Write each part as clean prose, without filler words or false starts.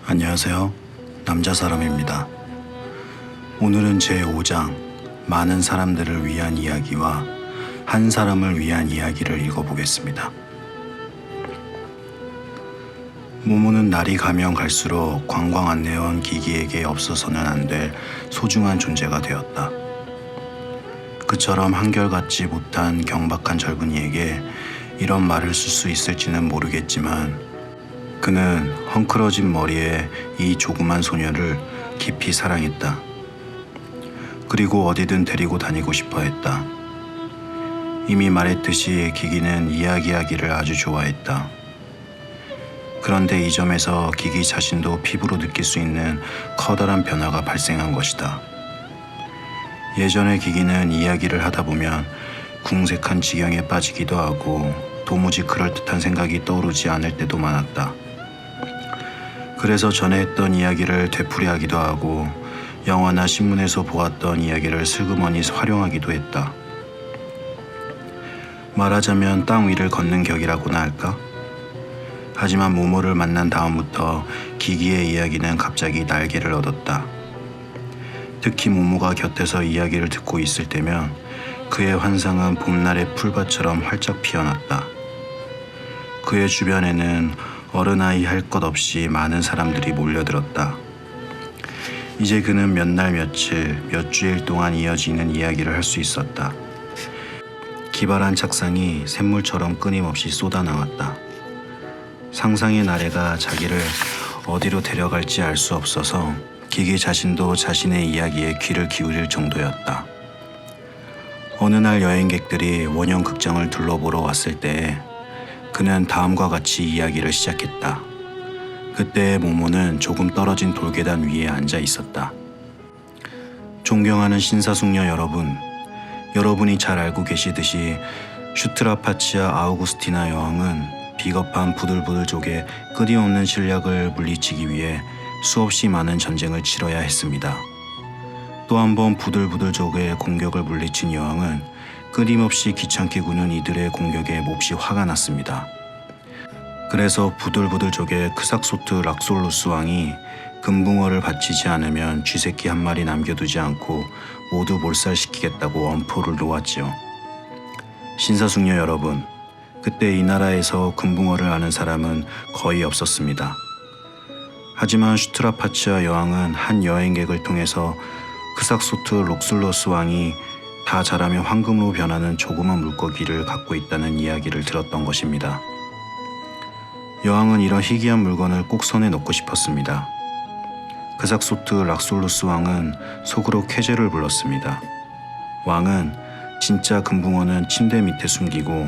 안녕하세요. 남자사람입니다. 오늘은 제5장 많은 사람들을 위한 이야기와 한 사람을 위한 이야기를 읽어보겠습니다. 모모는 날이 가면 갈수록 관광 안내원 기기에게 없어서는 안 될 소중한 존재가 되었다. 그처럼 한결같지 못한 경박한 젊은이에게 이런 말을 쓸 수 있을지는 모르겠지만 그는 헝클어진 머리에 이 조그만 소녀를 깊이 사랑했다. 그리고 어디든 데리고 다니고 싶어 했다. 이미 말했듯이 기기는 이야기하기를 아주 좋아했다. 그런데 이 점에서 기기 자신도 피부로 느낄 수 있는 커다란 변화가 발생한 것이다. 예전에 기기는 이야기를 하다 보면 궁색한 지경에 빠지기도 하고 도무지 그럴듯한 생각이 떠오르지 않을 때도 많았다. 그래서 전에 했던 이야기를 되풀이하기도 하고 영화나 신문에서 보았던 이야기를 슬그머니 활용하기도 했다. 말하자면 땅 위를 걷는 격이라고나 할까? 하지만 모모를 만난 다음부터 기기의 이야기는 갑자기 날개를 얻었다. 특히 모모가 곁에서 이야기를 듣고 있을 때면 그의 환상은 봄날의 풀밭처럼 활짝 피어났다. 그의 주변에는 어른아이 할 것 없이 많은 사람들이 몰려들었다. 이제 그는 몇 날 며칠, 몇 주일 동안 이어지는 이야기를 할 수 있었다. 기발한 착상이 샘물처럼 끊임없이 쏟아나왔다. 상상의 나래가 자기를 어디로 데려갈지 알 수 없어서 기기 자신도 자신의 이야기에 귀를 기울일 정도였다. 어느 날 여행객들이 원형 극장을 둘러보러 왔을 때에 그는 다음과 같이 이야기를 시작했다. 그때 모모는 조금 떨어진 돌계단 위에 앉아 있었다. 존경하는 신사숙녀 여러분, 여러분이 잘 알고 계시듯이 슈트라파치아 아우구스티나 여왕은 비겁한 부들부들족의 끊임없는 실력을 물리치기 위해 수없이 많은 전쟁을 치러야 했습니다. 또 한 번 부들부들족의 공격을 물리친 여왕은 끊임없이 귀찮게 구는 이들의 공격에 몹시 화가 났습니다. 그래서 부들부들족의 크삭소트 락솔루스 왕이 금붕어를 바치지 않으면 쥐새끼 한 마리 남겨두지 않고 모두 몰살시키겠다고 엄포를 놓았지요. 신사숙녀 여러분, 그때 이 나라에서 금붕어를 아는 사람은 거의 없었습니다. 하지만 슈트라파치아 여왕은 한 여행객을 통해서 크삭소트 록술러스 왕이 다 자라면 황금으로 변하는 조그만 물고기를 갖고 있다는 이야기를 들었던 것입니다. 여왕은 이런 희귀한 물건을 꼭 손에 넣고 싶었습니다. 크삭소트 락솔루스 왕은 속으로 쾌재를 불렀습니다. 왕은 진짜 금붕어는 침대 밑에 숨기고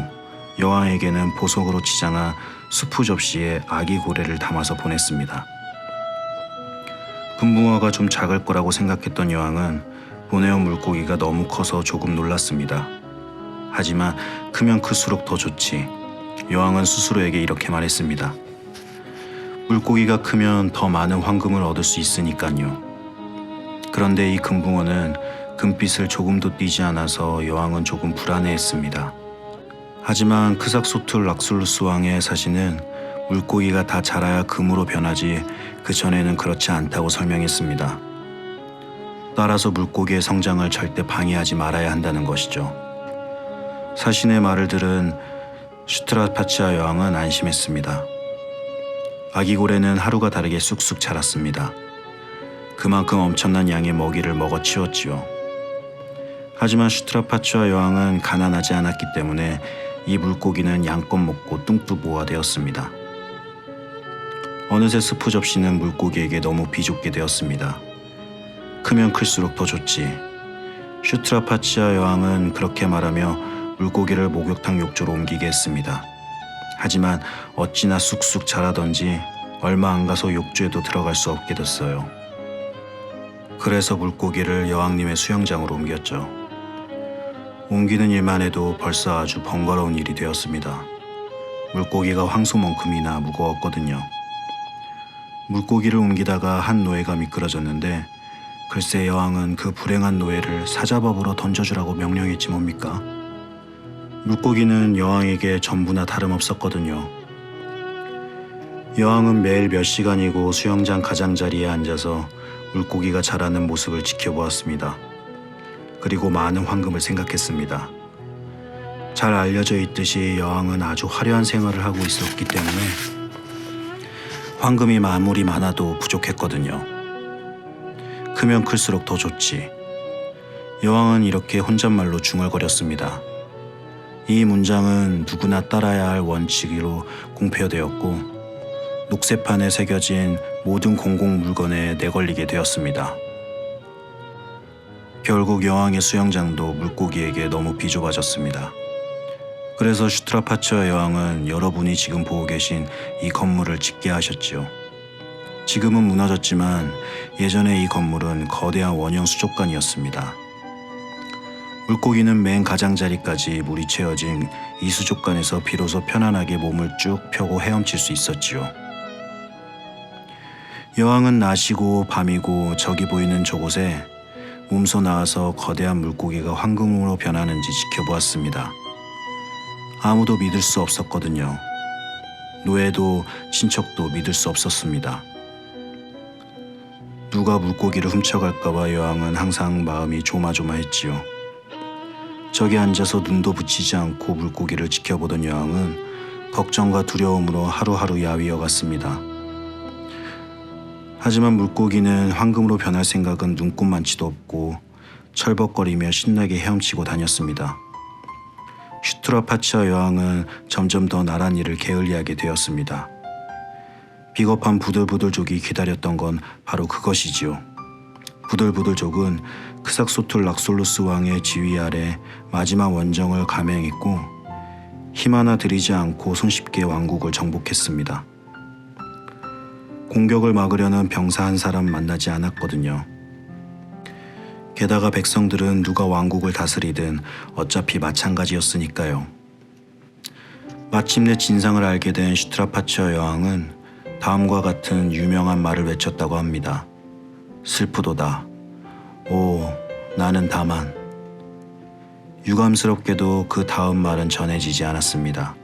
여왕에게는 보석으로 치장한 수프 접시에 아기 고래를 담아서 보냈습니다. 금붕어가 좀 작을 거라고 생각했던 여왕은 보내온 물고기가 너무 커서 조금 놀랐습니다. 하지만 크면 클수록 더 좋지. 여왕은 스스로에게 이렇게 말했습니다. 물고기가 크면 더 많은 황금을 얻을 수 있으니까요. 그런데 이 금붕어는 금빛을 조금도 띠지 않아서 여왕은 조금 불안해했습니다. 하지만 크삭소트 락술루스 왕의 사신은 물고기가 다 자라야 금으로 변하지 그 전에는 그렇지 않다고 설명했습니다. 따라서 물고기의 성장을 절대 방해하지 말아야 한다는 것이죠. 사신의 말을 들은 슈트라파치아 여왕은 안심했습니다. 아기고래는 하루가 다르게 쑥쑥 자랐습니다. 그만큼 엄청난 양의 먹이를 먹어치웠지요. 하지만 슈트라파치아 여왕은 가난하지 않았기 때문에 이 물고기는 양껏 먹고 뚱뚱보가 되었습니다. 어느새 스프 접시는 물고기에게 너무 비좁게 되었습니다. 크면 클수록 더 좋지. 슈트라파치아 여왕은 그렇게 말하며 물고기를 목욕탕 욕조로 옮기게 했습니다. 하지만 어찌나 쑥쑥 자라던지 얼마 안 가서 욕조에도 들어갈 수 없게 됐어요. 그래서 물고기를 여왕님의 수영장으로 옮겼죠. 옮기는 일만 해도 벌써 아주 번거로운 일이 되었습니다. 물고기가 황소만큼이나 무거웠거든요. 물고기를 옮기다가 한 노예가 미끄러졌는데 글쎄 여왕은 그 불행한 노예를 사자밥으로 던져주라고 명령했지 뭡니까? 물고기는 여왕에게 전부나 다름없었거든요. 여왕은 매일 몇 시간이고 수영장 가장자리에 앉아서 물고기가 자라는 모습을 지켜보았습니다. 그리고 많은 황금을 생각했습니다. 잘 알려져 있듯이 여왕은 아주 화려한 생활을 하고 있었기 때문에 황금이 아무리 많아도 부족했거든요. 크면 클수록 더 좋지. 여왕은 이렇게 혼잣말로 중얼거렸습니다. 이 문장은 누구나 따라야 할 원칙으로 공표되었고 녹쇠판에 새겨진 모든 공공 물건에 내걸리게 되었습니다. 결국 여왕의 수영장도 물고기에게 너무 비좁아졌습니다. 그래서 슈트라파처 여왕은 여러분이 지금 보고 계신 이 건물을 짓게 하셨지요. 지금은 무너졌지만 예전에 이 건물은 거대한 원형 수족관이었습니다. 물고기는 맨 가장자리까지 물이 채워진 이 수족관에서 비로소 편안하게 몸을 쭉 펴고 헤엄칠 수 있었지요. 여왕은 낮이고 밤이고 저기 보이는 저곳에 몸소 나와서 거대한 물고기가 황금으로 변하는지 지켜보았습니다. 아무도 믿을 수 없었거든요. 노예도 친척도 믿을 수 없었습니다. 누가 물고기를 훔쳐갈까봐 여왕은 항상 마음이 조마조마했지요. 저기 앉아서 눈도 붙이지 않고 물고기를 지켜보던 여왕은 걱정과 두려움으로 하루하루 야위어갔습니다. 하지만 물고기는 황금으로 변할 생각은 눈꼽만치도 없고 철벅거리며 신나게 헤엄치고 다녔습니다. 슈트라파치아 여왕은 점점 더 나란 일을 게을리하게 되었습니다. 비겁한 부들부들족이 기다렸던 건 바로 그것이지요. 부들부들족은 크삭소툴 락솔루스 왕의 지휘 아래 마지막 원정을 감행했고 힘 하나 들이지 않고 손쉽게 왕국을 정복했습니다. 공격을 막으려는 병사 한 사람 만나지 않았거든요. 게다가 백성들은 누가 왕국을 다스리든 어차피 마찬가지였으니까요. 마침내 진상을 알게 된 슈트라파치아 여왕은 다음과 같은 유명한 말을 외쳤다고 합니다. 슬프도다. 오, 나는 다만. 유감스럽게도 그 다음 말은 전해지지 않았습니다.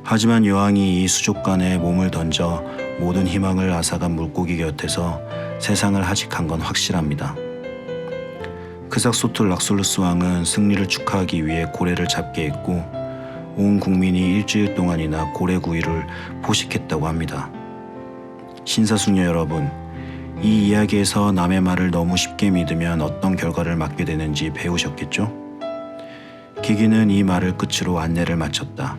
하지만 여왕이 이 수족관에 몸을 던져 모든 희망을 앗아간 물고기 곁에서 세상을 하직한 건 확실합니다. 크삭소툴 락솔루스 왕은 승리를 축하하기 위해 고래를 잡게 했고 온 국민이 일주일 동안이나 고래 구이를 포식했다고 합니다. 신사숙녀 여러분, 이 이야기에서 남의 말을 너무 쉽게 믿으면 어떤 결과를 맞게 되는지 배우셨겠죠? 기기는 이 말을 끝으로 안내를 마쳤다.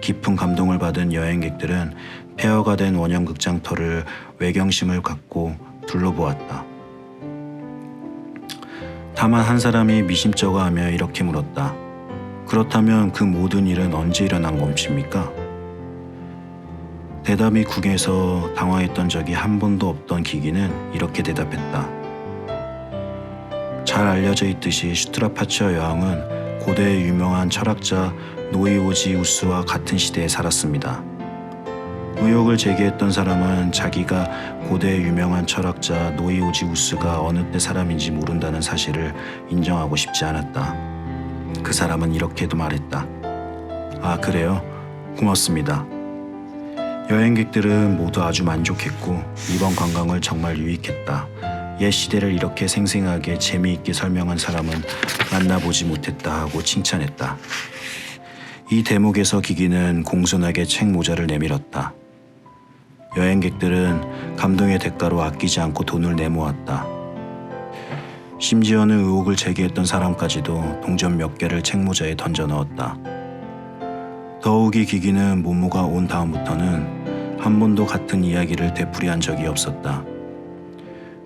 깊은 감동을 받은 여행객들은 폐허가 된 원형 극장터를 외경심을 갖고 둘러보았다. 다만 한 사람이 미심쩍어하며 이렇게 물었다. 그렇다면 그 모든 일은 언제 일어난 것입니까? 대답이 국에서 당황했던 적이 한 번도 없던 기기는 이렇게 대답했다. 잘 알려져 있듯이 슈트라파치아 여왕은 고대의 유명한 철학자 노이오지 우스와 같은 시대에 살았습니다. 의혹을 제기했던 사람은 자기가 고대의 유명한 철학자 노이오지 우스가 어느 때 사람인지 모른다는 사실을 인정하고 싶지 않았다. 그 사람은 이렇게도 말했다. 아, 그래요? 고맙습니다. 여행객들은 모두 아주 만족했고 이번 관광을 정말 유익했다. 옛 시대를 이렇게 생생하게 재미있게 설명한 사람은 만나보지 못했다 하고 칭찬했다. 이 대목에서 기기는 공손하게 책 모자를 내밀었다. 여행객들은 감동의 대가로 아끼지 않고 돈을 내모았다. 심지어는 의혹을 제기했던 사람까지도 동전 몇 개를 책 모자에 던져 넣었다. 더욱이 기기는 모모가 온 다음부터는 한 번도 같은 이야기를 되풀이한 적이 없었다.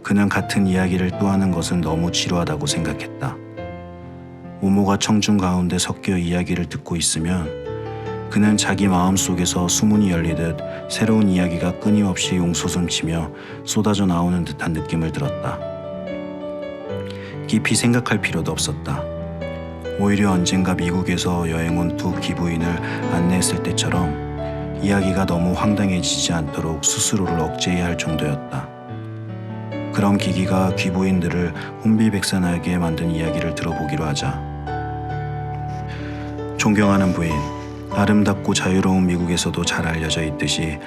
그는 같은 이야기를 또 하는 것은 너무 지루하다고 생각했다. 모모가 청중 가운데 섞여 이야기를 듣고 있으면 그는 자기 마음속에서 수문이 열리듯 새로운 이야기가 끊임없이 용솟음치며 쏟아져 나오는 듯한 느낌을 들었다. 깊이 생각할 필요도 없었다. 오히려 언젠가 미국에서 여행 온 두 기부인을 안내했을 때처럼 이야기가 너무 황당해지지 않도록 스스로를 억제해야 할 정도였다. 그런 기기가 귀부인들을 혼비백산하게 만든 이야기를 들어보기로 하자. 존경하는 부인, 아름답고 자유로운 미국에서도 잘 알려져 있듯이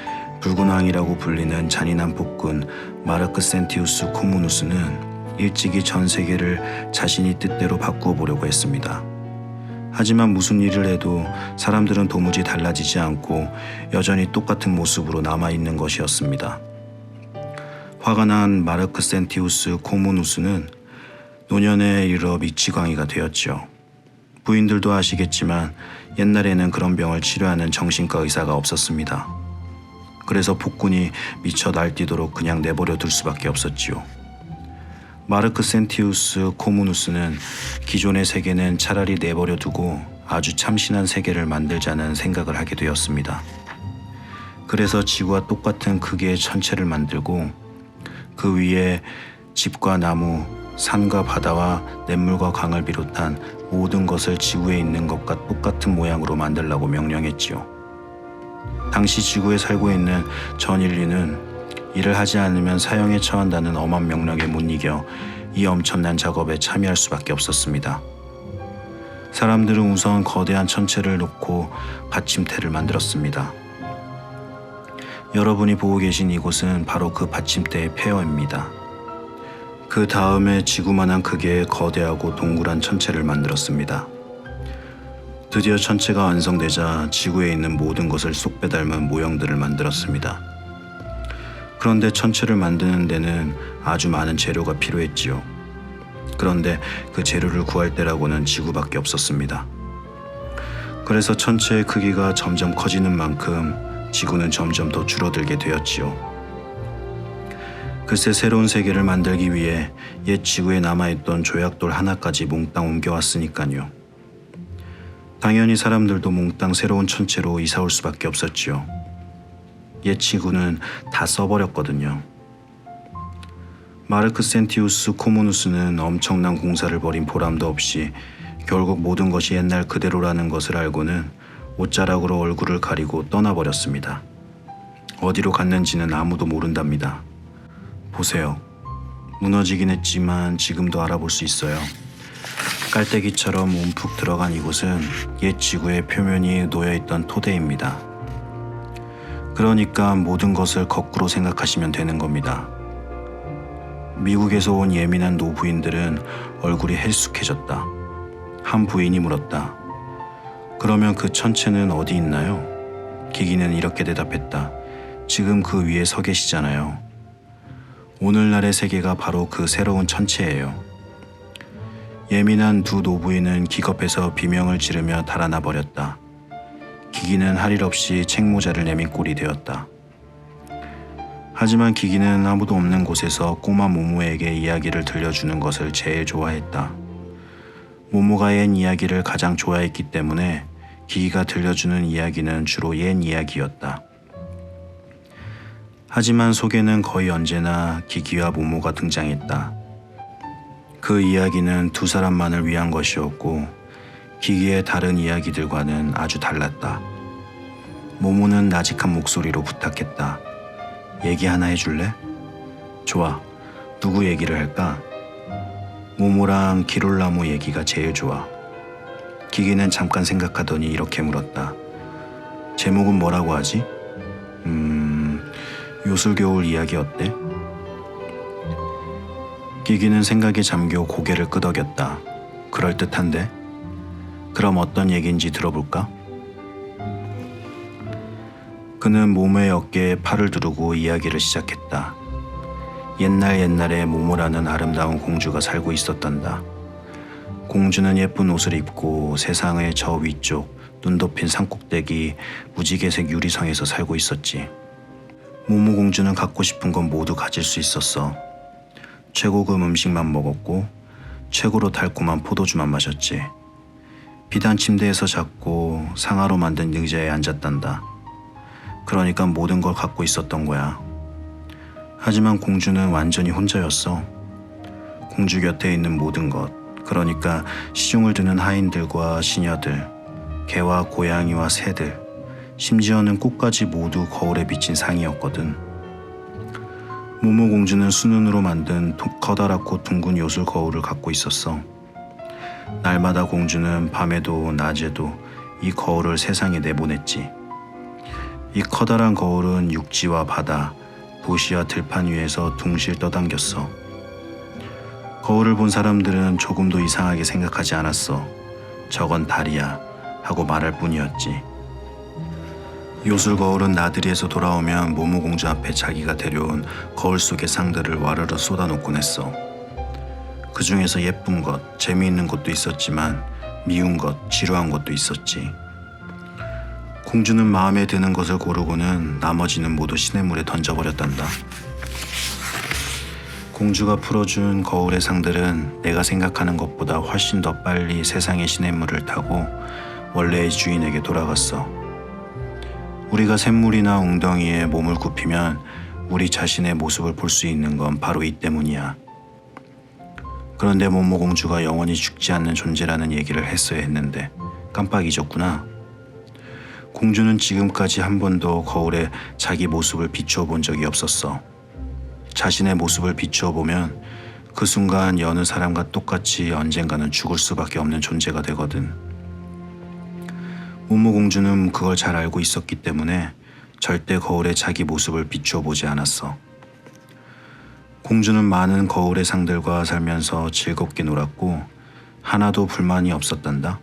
붉은 왕이라고 불리는 잔인한 폭군 마르크 센티우스 코무누스는 일찍이 전 세계를 자신이 뜻대로 바꾸어 보려고 했습니다. 하지만 무슨 일을 해도 사람들은 도무지 달라지지 않고 여전히 똑같은 모습으로 남아있는 것이었습니다. 화가 난 마르크 센티우스 코무누스는 노년에 이르러 미치광이가 되었죠. 부인들도 아시겠지만 옛날에는 그런 병을 치료하는 정신과 의사가 없었습니다. 그래서 폭군이 미쳐 날뛰도록 그냥 내버려 둘 수밖에 없었지요. 마르크 센티우스 코무누스는 기존의 세계는 차라리 내버려 두고 아주 참신한 세계를 만들자는 생각을 하게 되었습니다. 그래서 지구와 똑같은 크기의 천체를 만들고 그 위에 집과 나무, 산과 바다와 냇물과 강을 비롯한 모든 것을 지구에 있는 것과 똑같은 모양으로 만들라고 명령했지요. 당시 지구에 살고 있는 전 인류는 일을 하지 않으면 사형에 처한다는 엄한 명령에 못 이겨 이 엄청난 작업에 참여할 수밖에 없었습니다. 사람들은 우선 거대한 천체를 놓고 받침대를 만들었습니다. 여러분이 보고 계신 이곳은 바로 그 받침대의 폐허입니다. 그 다음에 지구만한 크기의 거대하고 동그란 천체를 만들었습니다. 드디어 천체가 완성되자 지구에 있는 모든 것을 쏙 빼닮은 모형들을 만들었습니다. 그런데 천체를 만드는 데는 아주 많은 재료가 필요했지요. 그런데 그 재료를 구할 때라고는 지구밖에 없었습니다. 그래서 천체의 크기가 점점 커지는 만큼 지구는 점점 더 줄어들게 되었지요. 글쎄 새로운 세계를 만들기 위해 옛 지구에 남아있던 조약돌 하나까지 몽땅 옮겨왔으니까요. 당연히 사람들도 몽땅 새로운 천체로 이사올 수밖에 없었지요. 옛 지구는 다 써버렸거든요. 마르크 센티우스 코무누스는 엄청난 공사를 벌인 보람도 없이 결국 모든 것이 옛날 그대로라는 것을 알고는 옷자락으로 얼굴을 가리고 떠나버렸습니다. 어디로 갔는지는 아무도 모른답니다. 보세요. 무너지긴 했지만 지금도 알아볼 수 있어요. 깔때기처럼 움푹 들어간 이곳은 옛 지구의 표면이 놓여있던 토대입니다. 그러니까 모든 것을 거꾸로 생각하시면 되는 겁니다. 미국에서 온 예민한 노부인들은 얼굴이 헬쑥해졌다. 한 부인이 물었다. 그러면 그 천체는 어디 있나요? 기기는 이렇게 대답했다. 지금 그 위에 서 계시잖아요. 오늘날의 세계가 바로 그 새로운 천체예요. 예민한 두 노부인은 기겁해서 비명을 지르며 달아나 버렸다. 기기는 할 일 없이 책모자를 내민 꼴이 되었다. 하지만 기기는 아무도 없는 곳에서 꼬마 모모에게 이야기를 들려주는 것을 제일 좋아했다. 모모가 옛 이야기를 가장 좋아했기 때문에 기기가 들려주는 이야기는 주로 옛 이야기였다. 하지만 속에는 거의 언제나 기기와 모모가 등장했다. 그 이야기는 두 사람만을 위한 것이었고 기기의 다른 이야기들과는 아주 달랐다. 모모는 나직한 목소리로 부탁했다. 얘기 하나 해줄래? 좋아. 누구 얘기를 할까? 모모랑 기롤나무 얘기가 제일 좋아. 기기는 잠깐 생각하더니 이렇게 물었다. 제목은 뭐라고 하지? 요술겨울 이야기 어때? 기기는 생각에 잠겨 고개를 끄덕였다. 그럴듯한데? 그럼 어떤 얘기인지 들어볼까? 그는 모모의 어깨에 팔을 두르고 이야기를 시작했다. 옛날에 모모라는 아름다운 공주가 살고 있었단다. 공주는 예쁜 옷을 입고 세상의 저 위쪽 눈 덮인 산꼭대기 무지개색 유리성에서 살고 있었지. 모모 공주는 갖고 싶은 건 모두 가질 수 있었어. 최고급 음식만 먹었고 최고로 달콤한 포도주만 마셨지. 비단 침대에서 잤고 상아로 만든 의자에 앉았단다. 그러니까 모든 걸 갖고 있었던 거야. 하지만 공주는 완전히 혼자였어. 공주 곁에 있는 모든 것, 그러니까 시중을 드는 하인들과 시녀들, 개와 고양이와 새들, 심지어는 꽃까지 모두 거울에 비친 상이었거든. 모모 공주는 수눈으로 만든 커다랗고 둥근 요술 거울을 갖고 있었어. 날마다 공주는 밤에도 낮에도 이 거울을 세상에 내보냈지. 이 커다란 거울은 육지와 바다, 도시와 들판 위에서 둥실 떠당겼어. 거울을 본 사람들은 조금도 이상하게 생각하지 않았어. 저건 달이야 하고 말할 뿐이었지. 요술 거울은 나들이에서 돌아오면 모모공주 앞에 자기가 데려온 거울 속의 상들을 와르르 쏟아놓곤 했어. 그 중에서 예쁜 것, 재미있는 것도 있었지만 미운 것, 지루한 것도 있었지. 공주는 마음에 드는 것을 고르고는 나머지는 모두 시냇물에 던져버렸단다. 공주가 풀어준 거울의 상들은 내가 생각하는 것보다 훨씬 더 빨리 세상의 시냇물을 타고 원래의 주인에게 돌아갔어. 우리가 샘물이나 웅덩이에 몸을 굽히면 우리 자신의 모습을 볼 수 있는 건 바로 이 때문이야. 그런데 모모공주가 영원히 죽지 않는 존재라는 얘기를 했어야 했는데 깜빡 잊었구나. 공주는 지금까지 한 번도 거울에 자기 모습을 비추어 본 적이 없었어. 자신의 모습을 비추어 보면 그 순간 여느 사람과 똑같이 언젠가는 죽을 수밖에 없는 존재가 되거든. 모모공주는 그걸 잘 알고 있었기 때문에 절대 거울에 자기 모습을 비추어 보지 않았어. 공주는 많은 거울의 상들과 살면서 즐겁게 놀았고 하나도 불만이 없었단다.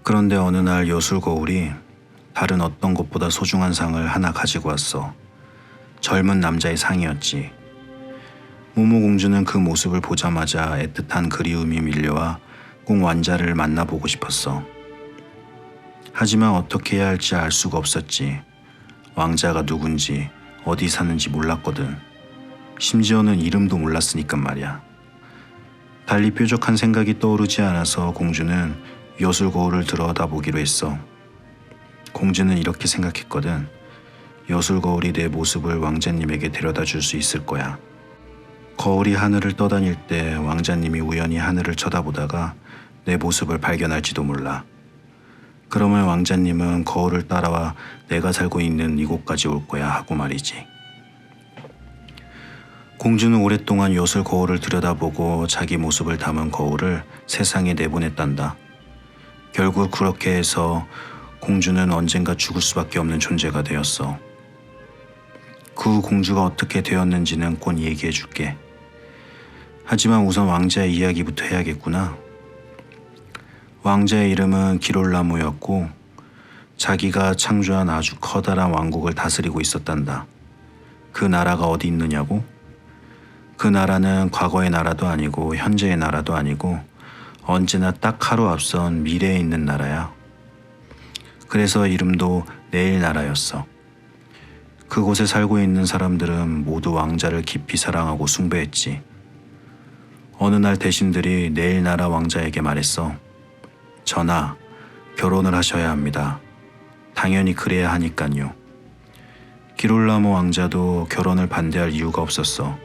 그런데 어느 날 요술 거울이 다른 어떤 것보다 소중한 상을 하나 가지고 왔어. 젊은 남자의 상이었지. 모모공주는 그 모습을 보자마자 애틋한 그리움이 밀려와 꼭 왕자를 만나보고 싶었어. 하지만 어떻게 해야 할지 알 수가 없었지. 왕자가 누군지 어디 사는지 몰랐거든. 심지어는 이름도 몰랐으니까 말이야. 달리 뾰족한 생각이 떠오르지 않아서 공주는 요술 거울을 들여다보기로 했어. 공주는 이렇게 생각했거든. 요술 거울이 내 모습을 왕자님에게 데려다 줄 수 있을 거야. 거울이 하늘을 떠다닐 때 왕자님이 우연히 하늘을 쳐다보다가 내 모습을 발견할지도 몰라. 그러면 왕자님은 거울을 따라와 내가 살고 있는 이곳까지 올 거야 하고 말이지. 공주는 오랫동안 요술 거울을 들여다보고 자기 모습을 담은 거울을 세상에 내보냈단다. 결국 그렇게 해서 공주는 언젠가 죽을 수밖에 없는 존재가 되었어. 그 후 공주가 어떻게 되었는지는 곧 얘기해 줄게. 하지만 우선 왕자의 이야기부터 해야겠구나. 왕자의 이름은 기롤라모였고 자기가 창조한 아주 커다란 왕국을 다스리고 있었단다. 그 나라가 어디 있느냐고? 그 나라는 과거의 나라도 아니고 현재의 나라도 아니고 언제나 딱 하루 앞선 미래에 있는 나라야. 그래서 이름도 내일 나라였어. 그곳에 살고 있는 사람들은 모두 왕자를 깊이 사랑하고 숭배했지. 어느 날 대신들이 내일 나라 왕자에게 말했어. 전하, 결혼을 하셔야 합니다. 당연히 그래야 하니깐요. 기롤라모 왕자도 결혼을 반대할 이유가 없었어.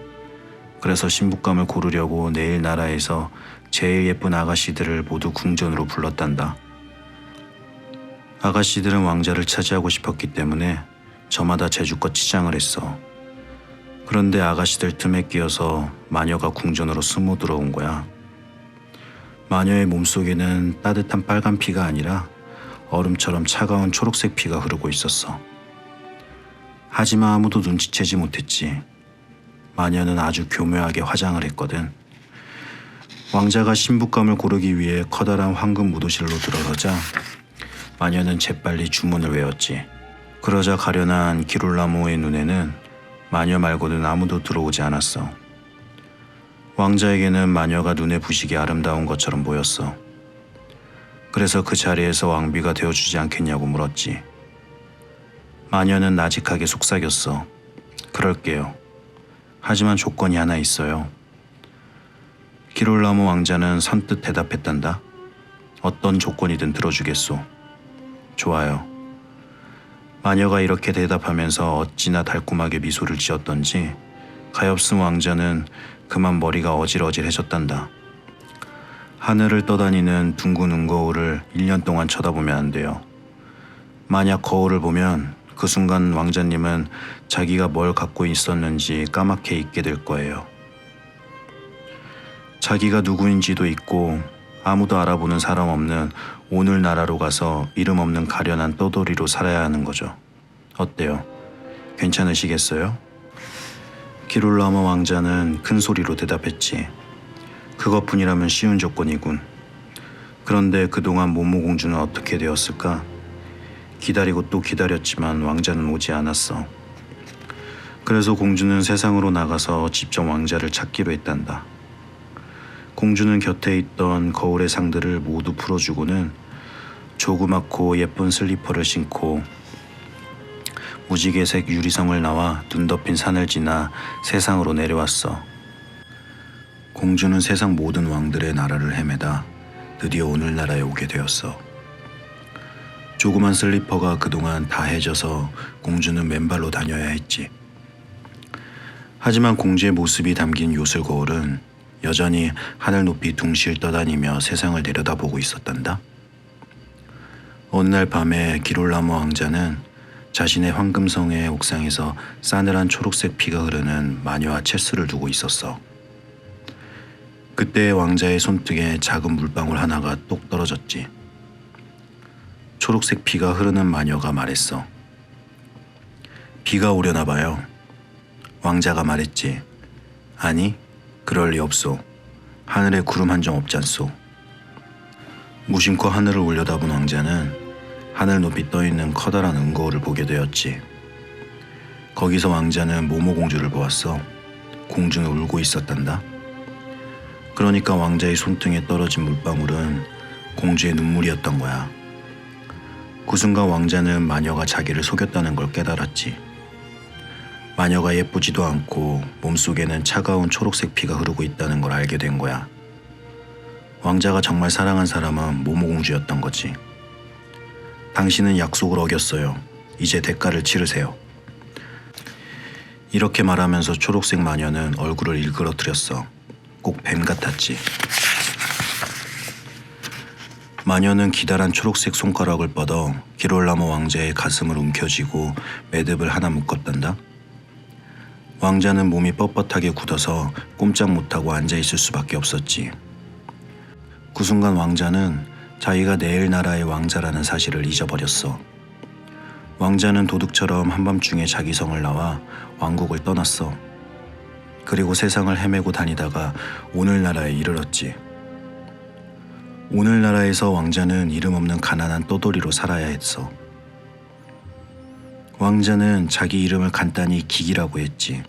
그래서 신부감을 고르려고 내일 나라에서 제일 예쁜 아가씨들을 모두 궁전으로 불렀단다. 아가씨들은 왕자를 차지하고 싶었기 때문에 저마다 재주껏 치장을 했어. 그런데 아가씨들 틈에 끼어서 마녀가 궁전으로 스모 들어온 거야. 마녀의 몸속에는 따뜻한 빨간 피가 아니라 얼음처럼 차가운 초록색 피가 흐르고 있었어. 하지만 아무도 눈치채지 못했지. 마녀는 아주 교묘하게 화장을 했거든. 왕자가 신부감을 고르기 위해 커다란 황금 무도실로 들어서자 마녀는 재빨리 주문을 외웠지. 그러자 가련한 기롤라모의 눈에는 마녀 말고는 아무도 들어오지 않았어. 왕자에게는 마녀가 눈에 부시게 아름다운 것처럼 보였어. 그래서 그 자리에서 왕비가 되어주지 않겠냐고 물었지. 마녀는 나직하게 속삭였어. 그럴게요. 하지만 조건이 하나 있어요. 기롤라모 왕자는 선뜻 대답했단다. 어떤 조건이든 들어주겠소. 좋아요. 마녀가 이렇게 대답하면서 어찌나 달콤하게 미소를 지었던지 가엾은 왕자는 그만 머리가 어질어질해졌단다. 하늘을 떠다니는 둥근 은거울을 1년 동안 쳐다보면 안 돼요. 만약 거울을 보면 그 순간 왕자님은 자기가 뭘 갖고 있었는지 까맣게 잊게 될 거예요. 자기가 누구인지도 잊고 아무도 알아보는 사람 없는 오늘나라로 가서 이름 없는 가련한 떠돌이로 살아야 하는 거죠. 어때요? 괜찮으시겠어요? 기롤라모 왕자는 큰 소리로 대답했지. 그것뿐이라면 쉬운 조건이군. 그런데 그동안 모모공주는 어떻게 되었을까? 기다리고 또 기다렸지만 왕자는 오지 않았어. 그래서 공주는 세상으로 나가서 직접 왕자를 찾기로 했단다. 공주는 곁에 있던 거울의 상들을 모두 풀어주고는 조그맣고 예쁜 슬리퍼를 신고 무지개색 유리성을 나와 눈 덮인 산을 지나 세상으로 내려왔어. 공주는 세상 모든 왕들의 나라를 헤매다 드디어 오늘나라에 오게 되었어. 조그만 슬리퍼가 그동안 다 해져서 공주는 맨발로 다녀야 했지. 하지만 공주의 모습이 담긴 요술 거울은 여전히 하늘 높이 둥실 떠다니며 세상을 내려다보고 있었단다. 어느 날 밤에 기롤라모 왕자는 자신의 황금성의 옥상에서 싸늘한 초록색 피가 흐르는 마녀와 체스를 두고 있었어. 그때 왕자의 손등에 작은 물방울 하나가 똑 떨어졌지. 초록색 피가 흐르는 마녀가 말했어. 비가 오려나 봐요. 왕자가 말했지. 아니, 그럴 리 없소. 하늘에 구름 한 점 없잖소. 무심코 하늘을 올려다본 왕자는 하늘 높이 떠있는 커다란 은거울을 보게 되었지. 거기서 왕자는 모모공주를 보았어. 공주는 울고 있었단다. 그러니까 왕자의 손등에 떨어진 물방울은 공주의 눈물이었던 거야. 그 순간 왕자는 마녀가 자기를 속였다는 걸 깨달았지. 마녀가 예쁘지도 않고 몸속에는 차가운 초록색 피가 흐르고 있다는 걸 알게 된 거야. 왕자가 정말 사랑한 사람은 모모공주였던 거지. 당신은 약속을 어겼어요. 이제 대가를 치르세요. 이렇게 말하면서 초록색 마녀는 얼굴을 일그러뜨렸어. 꼭 뱀 같았지. 마녀는 기다란 초록색 손가락을 뻗어 기롤라모 왕자의 가슴을 움켜쥐고 매듭을 하나 묶었단다. 왕자는 몸이 뻣뻣하게 굳어서 꼼짝 못하고 앉아있을 수밖에 없었지. 그 순간 왕자는 자기가 내일 나라의 왕자라는 사실을 잊어버렸어. 왕자는 도둑처럼 한밤중에 자기 성을 나와 왕국을 떠났어. 그리고 세상을 헤매고 다니다가 오늘나라에 이르렀지. 오늘나라에서 왕자는 이름 없는 가난한 떠돌이로 살아야 했어. 왕자는 자기 이름을 간단히 기기라고 했지.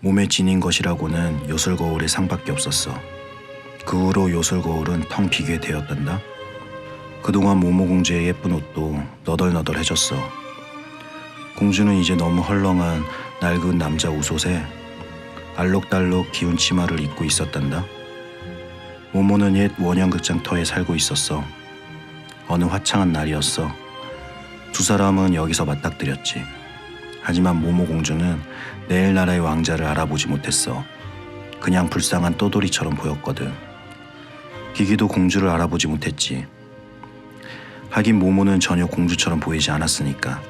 몸에 지닌 것이라고는 요술거울의 상밖에 없었어. 그 후로 요술거울은 텅 비게 되었단다. 그동안 모모공주의 예쁜 옷도 너덜너덜해졌어. 공주는 이제 너무 헐렁한 낡은 남자 웃옷에 알록달록 기운 치마를 입고 있었단다. 모모는 옛 원형극장터에 살고 있었어. 어느 화창한 날이었어. 두 사람은 여기서 맞닥뜨렸지. 하지만 모모공주는 내일 나라의 왕자를 알아보지 못했어. 그냥 불쌍한 떠돌이처럼 보였거든. 기기도 공주를 알아보지 못했지. 하긴 모모는 전혀 공주처럼 보이지 않았으니까.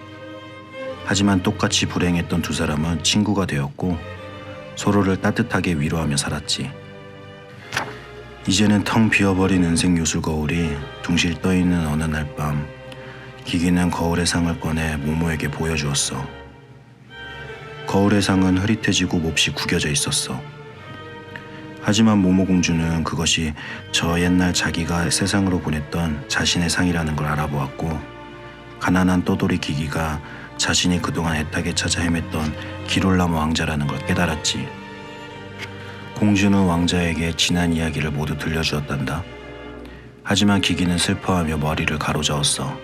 하지만 똑같이 불행했던 두 사람은 친구가 되었고 서로를 따뜻하게 위로하며 살았지. 이제는 텅 비어버린 은색 요술 거울이 둥실 떠있는 어느 날 밤 기기는 거울의 상을 꺼내 모모에게 보여주었어. 거울의 상은 흐릿해지고 몹시 구겨져 있었어. 하지만 모모공주는 그것이 저 옛날 자기가 세상으로 보냈던 자신의 상이라는 걸 알아보았고 가난한 떠돌이 기기가 자신이 그동안 애타게 찾아 헤맸던 기롤라모 왕자라는 걸 깨달았지. 공주는 왕자에게 지난 이야기를 모두 들려주었단다. 하지만 기기는 슬퍼하며 머리를 가로저었어.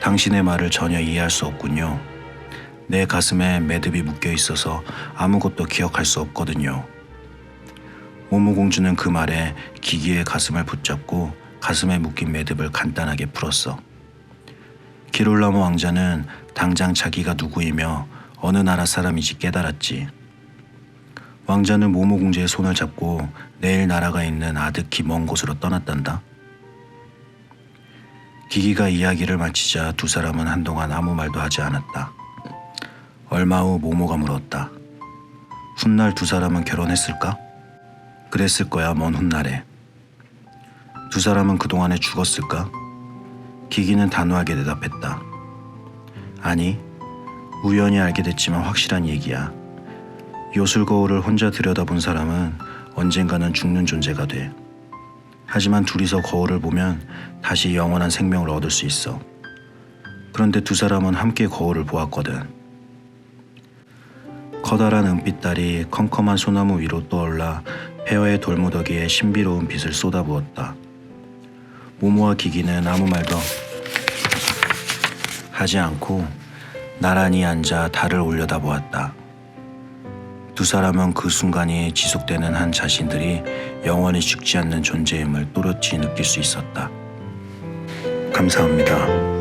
당신의 말을 전혀 이해할 수 없군요. 내 가슴에 매듭이 묶여 있어서 아무것도 기억할 수 없거든요. 모모공주는 그 말에 기기의 가슴을 붙잡고 가슴에 묶인 매듭을 간단하게 풀었어. 기롤라모 왕자는 당장 자기가 누구이며 어느 나라 사람인지 깨달았지. 왕자는 모모공주의 손을 잡고 내일 나라가 있는 아득히 먼 곳으로 떠났단다. 기기가 이야기를 마치자 두 사람은 한동안 아무 말도 하지 않았다. 얼마 후 모모가 물었다. 훗날 두 사람은 결혼했을까? 그랬을 거야, 먼 훗날에. 두 사람은 그동안에 죽었을까? 기기는 단호하게 대답했다. 아니, 우연히 알게 됐지만 확실한 얘기야. 요술 거울을 혼자 들여다본 사람은 언젠가는 죽는 존재가 돼. 하지만 둘이서 거울을 보면 다시 영원한 생명을 얻을 수 있어. 그런데 두 사람은 함께 거울을 보았거든. 커다란 은빛달이 컴컴한 소나무 위로 떠올라 폐허의 돌무더기에 신비로운 빛을 쏟아부었다. 모모와 기기는 아무 말도 하지 않고 나란히 앉아 달을 올려다보았다. 두 사람은 그 순간이 지속되는 한 자신들이 영원히 죽지 않는 존재임을 또렷이 느낄 수 있었다. 감사합니다.